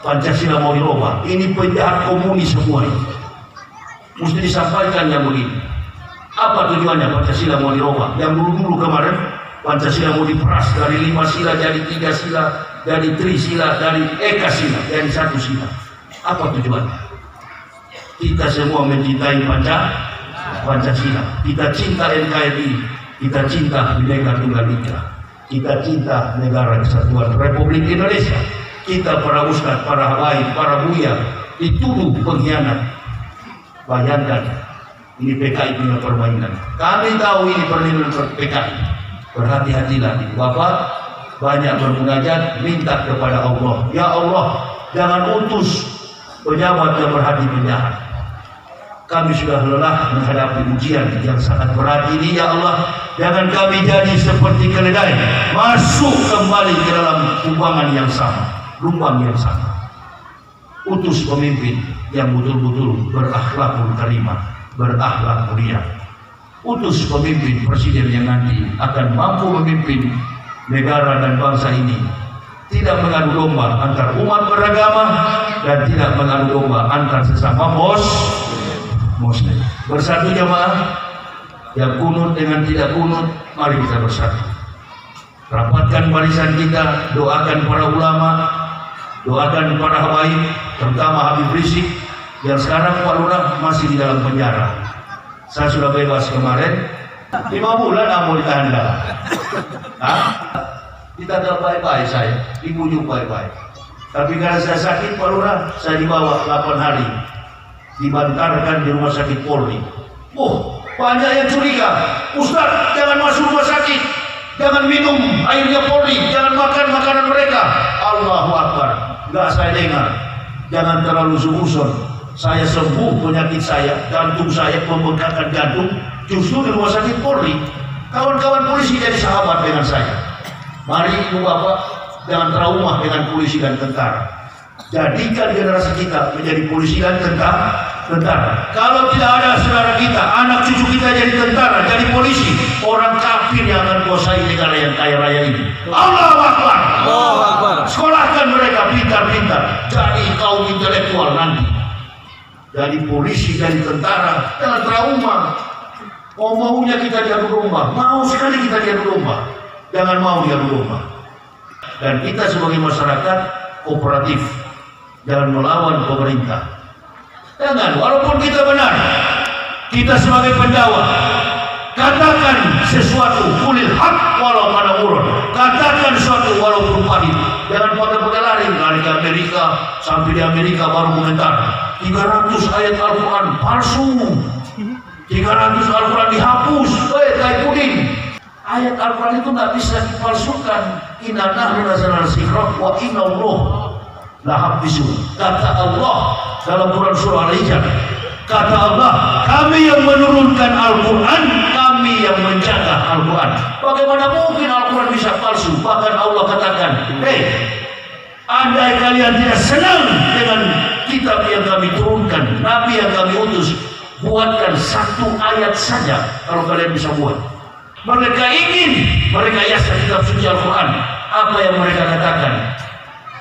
Pancasila mau dirubah. Ini penjahat komunis semua ini. Mesti disampaikan yang begini. Apa tujuannya Pancasila mau dirubah? Yang dulu kemarin Pancasila mau diperas dari 5 sila jadi 3 sila, dari Trisila, dari Eka sila, dari 1 sila. Apa tujuannya? Kita semua mencintai Pancasila. Kita cinta NKRI. Kita cinta Bhinneka Tunggal Ika. Kita cinta negara kesatuan Republik Indonesia. Kita para ustadz, para habaib, para buya dituduh pengkhianat. Bayangkan, ini PKI punya permainan. Kami tahu ini perlindungan PKI. Berhati-hatilah, Bapak banyak bermunajat, minta kepada Allah. Ya Allah, jangan utus pejabat yang berhati penjahat. Kami sudah lelah menghadapi ujian yang sangat berat ini. Ya Allah, jangan kami jadi seperti keledai masuk kembali ke dalam lubang yang sama. Utus pemimpin yang betul-betul berakhlakul karimah, berakhlak mulia. Utus pemimpin presiden yang nanti akan mampu memimpin negara dan bangsa ini. Tidak mengadu domba antar umat beragama dan tidak mengadu domba antar sesama Muslim. Bersatu jamaah, yang kunut dengan tidak kunut, mari kita bersatu. Rapatkan barisan kita, doakan para ulama, doakan para habaib, terutama Habib Rizik yang sekarang Pak Lurah masih di dalam penjara. Saya sudah bebas kemarin, 5 bulan mau ditahan dalam. Kita tak baik-baik saya, dibujuk baik-baik. Tapi karena saya sakit Pak Lurah, saya dibawa 8 hari. Dibantarkan di rumah sakit Polri. Banyak yang curiga. Ustaz, jangan masuk rumah sakit, jangan minum airnya Polri, jangan makan makanan mereka. Allahu Akbar. Enggak saya dengar. Jangan terlalu suzon. Saya sembuh penyakit saya, jantung saya, pembengkakan jantung, justru di rumah sakit Polri. Kawan-kawan polisi jadi sahabat dengan saya. Mari ibu bapak, jangan trauma dengan polisi dan tentara. Jadikan generasi kita menjadi polisi dan tentara. Kalau tidak ada saudara kita, anak cucu kita jadi tentara, jadi polisi, orang kafir yang akan kuasai negara yang kaya raya ini. Allahu Akbar. Allahu Akbar. Sekolahkan mereka pintar-pintar, jadi kaum intelektual nanti. Jadi polisi, jadi tentara, jangan trauma. Maunya kita diadu domba, mau sekali kita diadu domba, jangan mau diadu domba. Dan kita sebagai masyarakat kooperatif, jangan melawan pemerintah. Jangan, walaupun kita benar, kita sebagai pendakwah, katakan sesuatu, kulil haq walau pada urun, katakan sesuatu walaupun pahit. Jangan pakai lari ke Amerika, sampai di Amerika baru komentar 300 ayat Al-Quran palsu, 300 Al-Quran dihapus. Kayak puding. Ayat Al-Quran itu nggak bisa dipalsukan. Inna nahnu nazzalna dzikra wa inna Allah lahafizun. Kata Allah dalam Quran surah Al-Hijr, kata Allah, kami yang menurunkan Al-Quran, kami yang menjaga Al-Quran. Bagaimana mungkin Al-Quran bisa palsu? Bahkan Allah katakan, andai kalian tidak senang dengan kitab yang kami turunkan, Nabi yang kami utus, buatkan 1 ayat saja kalau kalian bisa buat. Mereka ingin merekayasa kitab suci Al-Quran. Apa yang mereka katakan?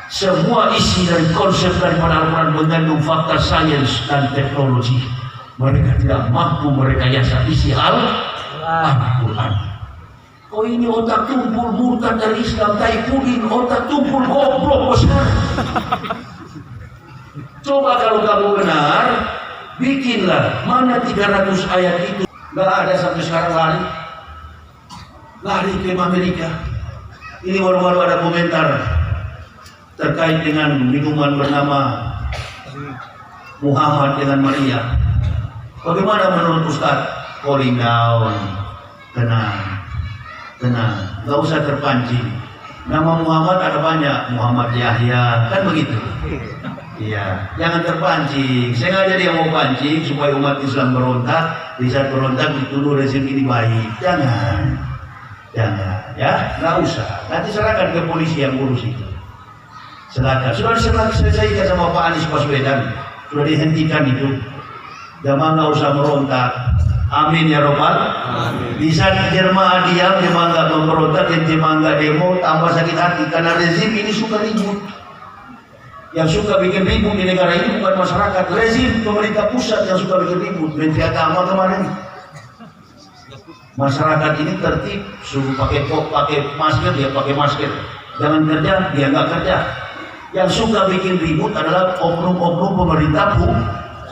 Semua isi dari konsep daripada Al-Quran mengandung fakta sains dan teknologi. Mereka tidak mampu merekayasa isi Al-Quran. Ini otak tumpul murtad dari Islam, tai pudin, otak tumpul goblok besar. Coba kalau kamu benar, bikinlah. Mana 300 ayat itu? Gak ada sampai sekarang lari ke Amerika. Ini baru-baru ada komentar terkait dengan minuman bernama Muhammad dengan Maria. Bagaimana menurut Ustaz? Calling down, tenang, nggak usah terpancing. Nama Muhammad ada banyak, Muhammad Yahya, kan begitu. Iya, jangan terpancing. Sengaja dia mau pancing supaya umat Islam berontak. Di saat berontak dituduh rezim ini baik. Jangan, ya, nggak usah. Nanti serahkan ke polisi yang urus itu. Silakan. Sudah diselesaikan sama Pak Anies Baswedan. Sudah dihentikan itu. Jangan nggak usah merontak. Amin ya robbal. Di saat jemaah diam, jemaah nggak memberontak, jemaah nggak demo, tambah sakit hati karena rezim ini suka ribut. Yang suka bikin ribut di negara ini bukan masyarakat, rezim pemerintah pusat yang suka bikin ribut. Menteri Agama kemarin, masyarakat ini tertib, suruh pakai masker, dia pakai masker. Jangan kerja, dia nggak kerja. Yang suka bikin ribut adalah oknum-oknum pemerintah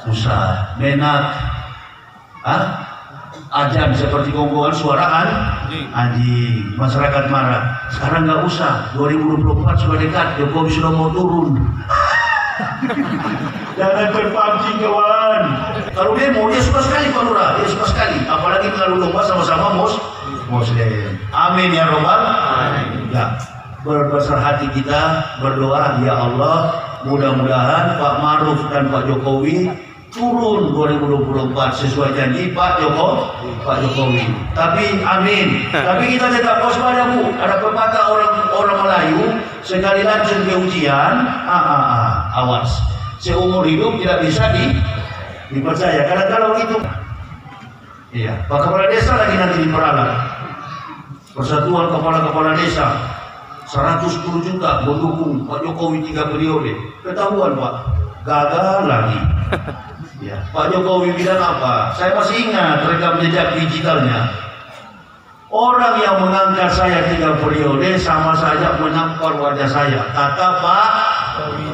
pusat. Menak, ajan seperti gonggongan suaraan anjing, masyarakat marah. Sekarang nggak usah, 2024 sudah dekat, Jokowi sudah mau turun. Jangan terpancing kawan. Kalau dia suka sekali Pak Lurah, dia suka sekali, apalagi mengadu domba sama-sama Muslim. Amin ya robbal. Ya, berbesar hati kita berdoa, ya Allah, mudah-mudahan Pak Maruf dan Pak Jokowi turun 2024 sesuai janji Pak Jokowi. Tapi amin. Tapi kita tetap waspada Bu. Ada pepatah orang Melayu, sekali lancung ke ujian, awas. Seumur hidup tidak bisa dipercaya. Karena kalau itu, iya. Pak Kepala Desa lagi nanti diperalat. Persatuan Kepala Desa 110 juta mendukung Pak Jokowi 3 periode. Ketahuan Pak, gagal lagi. Ya, Pak Jokowi bilang apa? Saya masih ingat rekam jejak digitalnya. Orang yang mengangkat saya 3 periode sama saja menampar wajah saya, kata Pak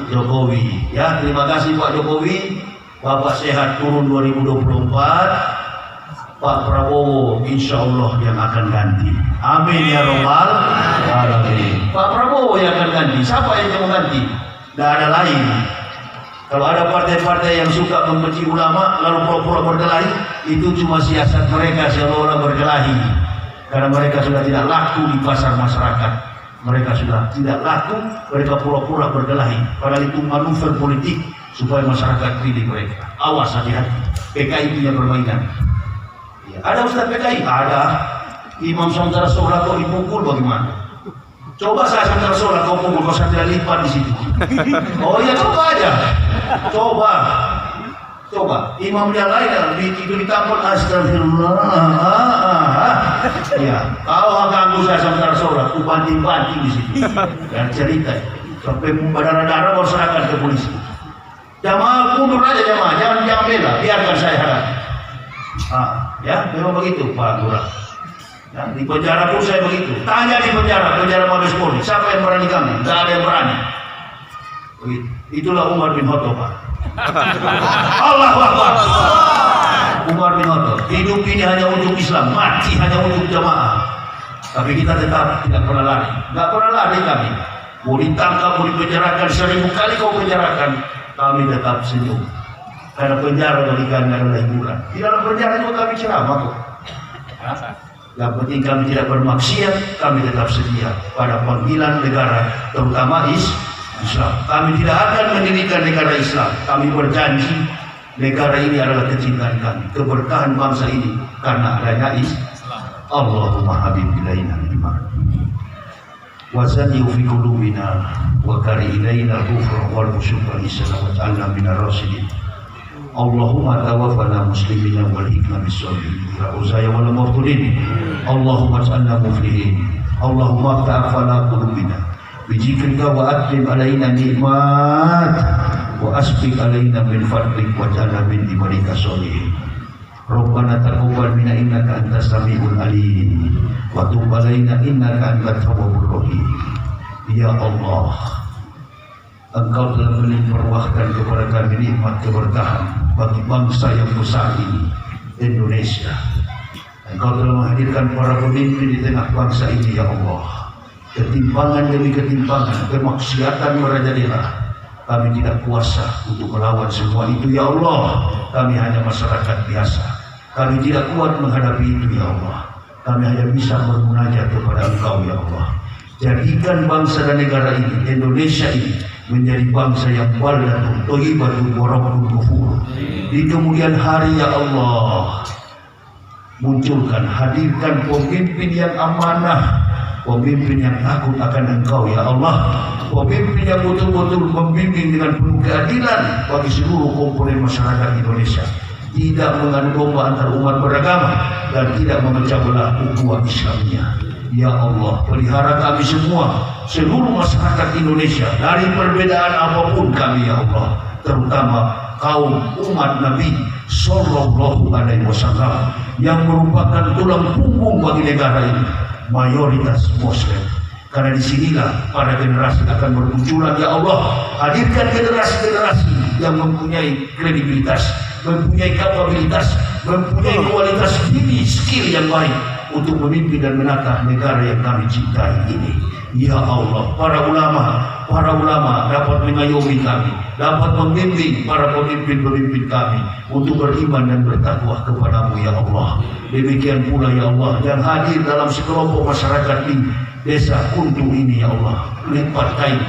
Jokowi. Ya, terima kasih Pak Jokowi. Bapak sehat turun 2024. Pak Prabowo insya Allah yang akan ganti. Amin ya robbal alamin. Pak Prabowo yang akan ganti. Siapa yang mau ganti? Tidak ada lain. Kalau ada partai-partai yang suka membenci ulama lalu pura-pura berkelahi, itu cuma siasat mereka seolah-olah berkelahi. Karena mereka sudah tidak laku di pasar masyarakat. Mereka sudah tidak laku, mereka pura-pura berkelahi. Padahal itu manuver politik supaya masyarakat pilih mereka. Awas, hati-hati. PKI punya permainan. Ya, ada Ustaz PKI? Ada. Imam Samsara Sohra kok dipukul bagaimana? Coba saya sementara sholat kau pukul, kau saya tidak lipat di situ. Oh iya, coba aja. Coba. Imam yang lain itu ditampol astagfirullah. Ya, kau ganggu saya sementara sholat, ku banting-banting di situ. Dan cerita sampai berdarah-darah baru serahkan ke polisi. Jamaah mundur aja jamaah, jangan bela, biarkan saya hadapi. Ya, memang begitu Pak Lurah. Ya, di penjara pun saya begitu. Tanya di penjara Mabes Polri, siapa yang berani kami? Tidak ada yang berani. Begitu. Itulah Umar bin Khattab, Pak. Allahu Akbar. Umar bin Khattab. Hidup ini hanya untuk Islam, mati hanya untuk jamaah. Tapi kita tetap tidak pernah lari. Tidak pernah lari kami. Mau ditangkap, mau dipenjarakan 1000 kali kau penjarakan, kami tetap senyum. Karena penjara bagi kami adalah hiburan. Di dalam penjara juga kami ceramah kok. Yang penting kami tidak bermaksiat, kami tetap setia pada panggilan negara, terutama Islam. Kami tidak akan mendirikan negara Islam. Kami berjanji negara ini adalah kecintaan kami, keberkahan bangsa ini karena adanya Islam. Allahumma habib ilaina iman wa zanni fi qulubina wa kari ilaina al-kufra wal fusuq wal isyan waj'alna minar rasyidin. Allahumma tawaffana muslimina wal hikmah bis-solihin ya uzaya wal murtadin. Allahumma ij'alna muflihin. Allahumma ta'afana qulubina bijikrika wa atlim alaina ni'mat wa asbiq alaina min fadlik waj'alna min ibadika sholihin. Rabbana taqabbal minna innaka antas samiul alim wa tub alaina innaka antat tawwabur rahim. Ya Allah, Engkau telah melimpahkan kepada kami nikmat keberkahan bagi bangsa yang besar ini, Indonesia. Engkau telah menghadirkan para pemimpin di tengah bangsa ini, ya Allah. Ketimpangan demi ketimpangan, kemaksiatan merajalela. Kami tidak kuasa untuk melawan semua itu, ya Allah. Kami hanya masyarakat biasa. Kami tidak kuat menghadapi itu, ya Allah. Kami hanya bisa bermunajat kepada Engkau, ya Allah. Jadikan bangsa dan negara ini, Indonesia ini, menjadi bangsa yang baldatun thayyibatun wa rabbun ghafur. Di kemudian hari ya Allah, munculkan, hadirkan pemimpin yang amanah, pemimpin yang takut akan Engkau ya Allah, pemimpin yang betul-betul membimbing dengan penuh keadilan bagi seluruh komponen masyarakat Indonesia, tidak mengadu domba antar umat beragama dan tidak memecah belah ukhuwah Islamnya. Ya Allah, pelihara kami semua, seluruh masyarakat Indonesia dari perbedaan apapun kami ya Allah, terutama kaum umat Nabi Sallallahu Alaihi Wasallam yang merupakan tulang punggung bagi negara ini, mayoritas Muslim. Karena disinilah para generasi akan bermunculan ya Allah. Hadirkan generasi-generasi yang mempunyai kredibilitas, mempunyai kapabilitas, mempunyai kualitas diri, skill yang baik untuk memimpin dan menata negara yang kami cintai ini. Ya Allah, para ulama dapat mengayomi kami, dapat membimbing para pemimpin-pemimpin kami untuk beriman dan bertakwa kepadamu ya Allah. Demikian pula ya Allah yang hadir dalam sekelompok masyarakat di desa Kuntung ini ya Allah, lipat kain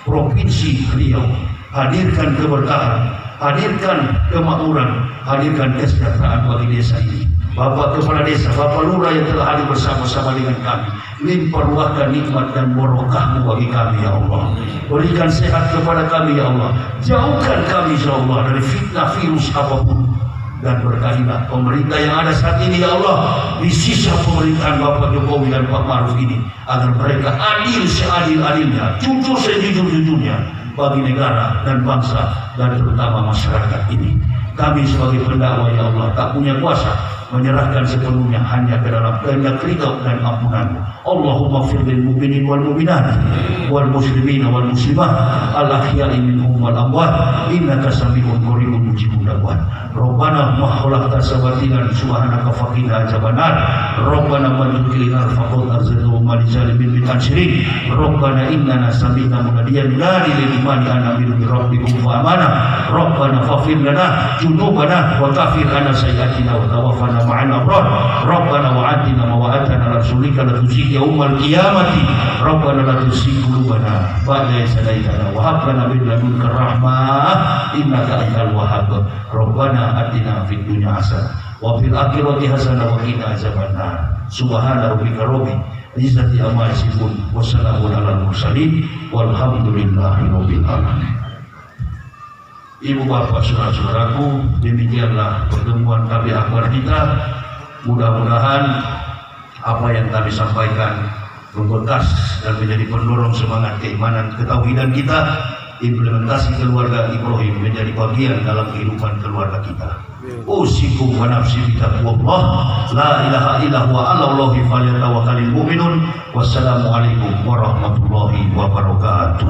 provinsi Riau, hadirkan keberkahan, hadirkan kemakmuran, hadirkan kesejahteraan bagi desa ini. Bapak Kepala Desa, Bapak Lurah yang telah hadir bersama-sama dengan kami, limpah ruahkan nikmat dan barokah-Mu bagi kami ya Allah. Berikan sehat kepada kami ya Allah. Jauhkan kami ya Allah dari fitnah virus apapun. Dan berkailah pemerintah yang ada saat ini ya Allah, di sisa pemerintahan Bapak Jokowi dan Pak Maruf ini, agar mereka adil seadil-adilnya, jujur sejujur-jujurnya bagi negara dan bangsa dan terutama masyarakat ini. Kami sebagai pendakwah ya Allah tak punya kuasa menyerahkan sepenuhnya hanya ke dalam kehendak Ridha dan ampunan-Mu. Allahumma fir lil mu'minin wal mu'minat wal muslimin wal muslimat al ahya'i minhum wal amwat innaka sami'un qaribun mujibud da'wat. Rabbana ma khalaqta sabatilan subhanaka faqina azabannar. Rabbana man yudkhilna faqad arzalnahu ma lizalimin min ansirin. Rabbana innana sami'na munadiyan yunadi lil imani an aminu bi rabbikum fa amana. Rabbana faghfir lana junubana wa kaffir anna sayyi'atina wa tawaffana ma'al abrar. Rabbana wa'atina ma wa'atana rasulika la tuzigh yaumal qiyamati. Rabbana la tuzigh qulubana ba'da idh hadaytana wa hab lana min ladunka rahmah innaka antal wahhab. Rabbana atina fid dunya hasanah wa fil akhirati hasanah wa qina azabannar. Subhana rabbika rabbil izzati amma yasifun wa salamun alal mursalin walhamdulillahi rabbil alamin. Ibu bapak saudara-saudaraku, demikianlah pertemuan kami akbar kita. Mudah-mudahan apa yang kami sampaikan membekas dan menjadi pendorong semangat keimanan ketauhidan kita. Implementasi keluarga Ibrahim menjadi bagian dalam kehidupan keluarga kita. Usikum wa nafsi bitaqwallah, la ilaha illa huwa 'alallahi falyatawakkalul mu'minun. Wassalamualaikum warahmatullahi wabarakatuh.